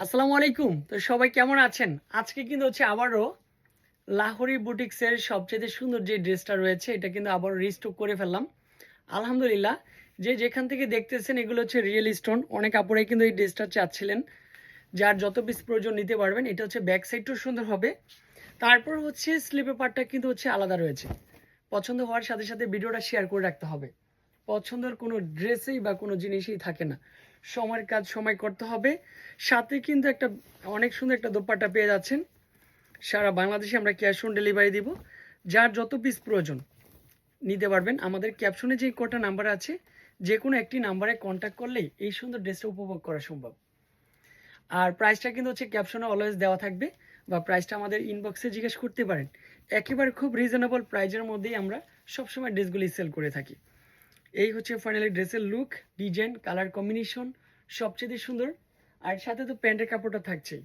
আসসালামু আলাইকুম। তো সবাই কেমন আছেন? আজকে কিন্তু আবারও লাহোরি বুটিক্সের সবচেয়ে সুন্দর যে ড্রেসটা রয়েছে এটা কিন্তু আবারও রিস্টক করে ফেললাম। আলহামদুলিল্লাহ। যে যেখান থেকে দেখতেছেন এগুলো রিয়েল স্টোন। অনেক আপুরাই কিন্তু এই ড্রেসটা চাচ্ছিলেন। যার যত পিস প্রয়োজন নিতে পারবেন। এটা ব্যাক সাইডটাও সুন্দর হবে। তারপর স্লিপের পার্টটা কিন্তু আলাদা রয়েছে। পছন্দ হওয়ার সাথে সাথে ভিডিওটা শেয়ার করে রাখতে হবে। পছন্দের কোনো ড্রেসেই বা কোনো জিনিসই থাকে না, সময়ের কাজ সময় করতে হবে। সাথে কিন্তু একটা অনেক সুন্দর একটা দোপাট্টা পেয়ে যাচ্ছেন। সারা বাংলাদেশে আমরা ক্যাশ অন ডেলিভারি দিব। যার যত পিস প্রয়োজন নিতে পারবেন। আমাদের ক্যাপশনে যে কটা নাম্বার আছে যে কোনো একটি নাম্বারে কন্ট্যাক্ট করলেই এই সুন্দর ড্রেসটা উপভোগ করা সম্ভব। আর প্রাইসটা কিন্তু ক্যাপশনে অলওয়েজ দেওয়া থাকবে, বা প্রাইসটা আমাদের ইনবক্সে জিজ্ঞেস করতে পারেন। একেবারে খুব রিজনেবল প্রাইজের মধ্যেই আমরা সবসময় ড্রেসগুলি সেল করে থাকি। এই ফাইনালি ড্রেসের লুক, ডিজাইন, কালার কম্বিনেশন সবচেয়ে সুন্দর। আর সাথে তো প্যান্টের কাপড়টা থাকছেই।